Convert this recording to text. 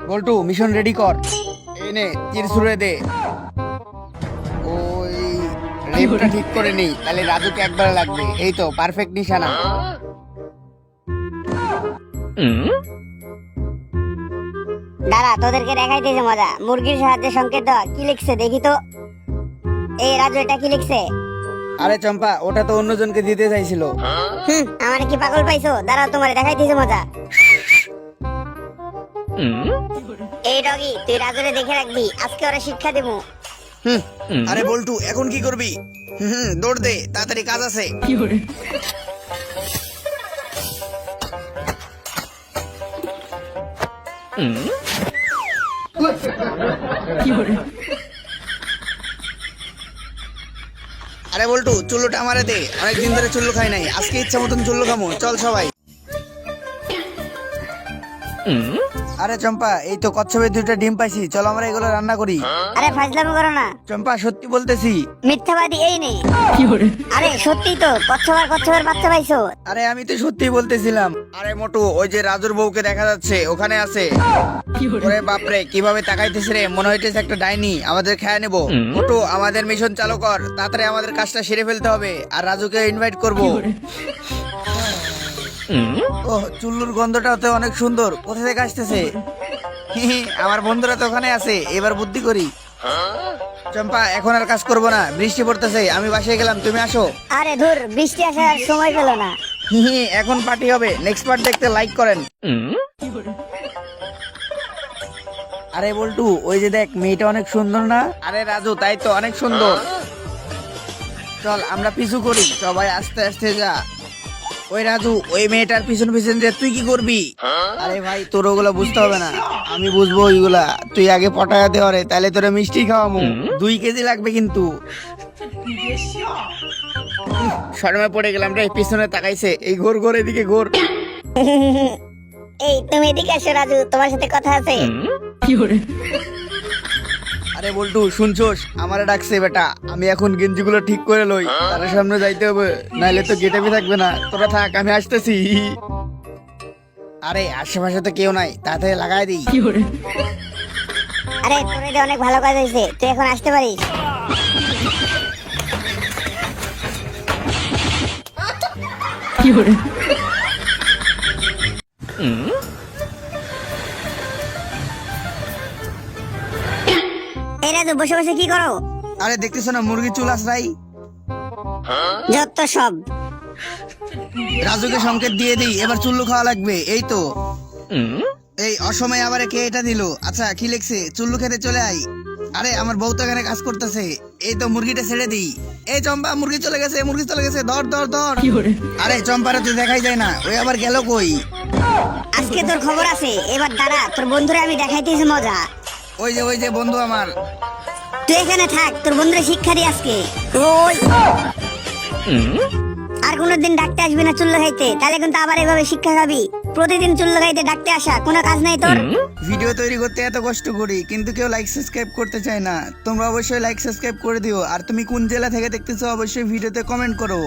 বল্টু mission ready কর। এনে তীর ছুড়ে দে। ওই রেপটা ঠিক করে নেই, তাহলে রাজুকে একবার লাগবে। এই তো পারফেক্ট নিশানা। দাঁড়া, তোদেরকে দেখাইতেছে মজা। মুরগির সাহায্যে সংকেত দেওয়া। কি লিখছে দেখি তো। এই রাজু, এটা কি লিখছে? আরে চম্পা, ওটা তো অন্যজনকে দিতে চাইছিল। আমার কি পাগল পাইছো? দাঁড়াও, তোমার দেখাইতেছে মজা। এই ডগি, তুই রাজুরে দেখে রাখবি, আজকে ওরা শিক্ষা দেবো। আরে বল্টু, এখন কি করবি? দৌড় দে, তাড়াতাড়ি কাজ আছে। আরে বল্টু, চুল্লুটা আমারে দে। অনেকদিন ধরে চুল্লু খাই নাই, আজকে ইচ্ছা মতন চুল্লু খামো। চল সবাই। আরে চম্পা, এই তো কচ্ছপের দুইটা ডিম পাইছি, চল আমরা এগুলো রান্না করি। আরে ফাজলামো করো না। চম্পা, সত্যি বলতেছি। মিথ্যাবাদী এই নেই। আরে সত্যি তো, কচ্ছপের বাচ্চা পাইছো। আরে আমি তো সত্যি বলতেছিলাম। আরে মোটু, ওই যে রাজুর বউকে দেখা যাচ্ছে ওখানে আছে। ওরে বাপরে, কিভাবে তাকাইতেছে রে, মনে হইতেছে একটা ডাইনি আমাদের খেয়ে নেবো। মোটু, আমাদের মিশন চালু কর, তাড়াতাড়ি আমাদের কাজটা সেরে ফেলতে হবে, আর রাজুকে ইনভাইট করবো। ও, চুল্লুর গন্ধটাও তো অনেক সুন্দর। কোথা থেকে আসতেছে? আমার বন্ধুরা তো ওখানে আছে, এবার বুদ্ধি করি। চম্পা, এখন আর কাজ করবো না, বৃষ্টি পড়তেছে, আমি বাসায় গেলাম, তুমি আসো। আরে ধুর, বৃষ্টি আসার সময় পেল না। এখন পার্টি হবে। নেক্সট পার্ট দেখতে লাইক করেন। আরে বল্টু, ওই যে দেখ, মেয়েটা অনেক সুন্দর না? আরে রাজু, তাই তো, অনেক সুন্দর। চল আমরা পিছু করি, সবাই আস্তে আস্তে যা। ওই রাজু, ওই মেয়েটার পিছন পিছন যে তুই কি করবি? আরে ভাই, তোর ওগুলো বুঝতে হবে না, আমি বুঝবো ওইগুলা। তুই আগে পটায়া দে ওরে, তাহলে তোরে মিষ্টি খাওয়াবো। 2 কেজি লাগবে কিন্তু। শরমে পড়ে গেলাম রে, পিছনে তাকাইছে। এই ঘোর ঘোর, এদিকে ঘোর। এই তুমি এদিকে আসো রাজু, তোমার সাথে কথা আছে। আরে বল্টু, শুনছোস? আমারে ডাকছে বেটা। আমি এখন গেঞ্জিগুলো ঠিক করে লই, তার সামনে যাইতে হবে, নাইলে তো গেটাবি থাকবে না। তোরা থাক, আমি আসতেছি। আরে আশেপাশে তো কেউ নাই, তাড়াতাড়ি লাগাই দিই। আরে তোর এটা অনেক ভালো কাজ হয়েছে, তুই এখন আসতে পারিস। এই রাজু, বসে বসে কি করো? আরে দেখতেছ না, মুরগি চুল আসরাই। যত সব। রাজুকে সংকেত দিয়ে দিই, এবার চুল্লু খাওয়া লাগবে। এই তো। এই অসময়ে আবার কে এটা দিল? আচ্ছা, কি লিখছে? চুল্লু খেতে চলে আই। আরে আমার বউ তো এখানে কাজ করতেছে। এই তো, মুরগিটা ছেড়ে দিই। এই চম্পা, মুরগি চলে গেছে, মুরগি চলে গেছে, ধর ধর ধর। আরে চম্পারে তো দেখাই যায় না, ওই আবার গেল কই? আজকে তোর খবর আছে, এবার দাঁড়া, তোর বন্ধুরা আমি দেখাইতেছি মজা। ওই যে বন্ধু আমার। তুই এখানে থাক, তোর বন্ধুরা শিক্ষা দি আজকে। ওই আর কোনোদিন ডাকতে আসবি না চুল্লু খাইতে, তাহলে কিন্তু আবার এভাবে শিক্ষা খাবি। প্রতিদিন চুল্লু খাইতে ডাকতে আসা, কোনো কাজ নাই তোর। ভিডিও তৈরি করতে এত কষ্ট করি, কিন্তু কেউ লাইক সাবস্ক্রাইব করতে চায় না। তোমরা অবশ্যই লাইক সাবস্ক্রাইব করে দিও। আর তুমি কোন জেলা থেকে দেখতেছো অবশ্যই ভিডিওতে কমেন্ট করো।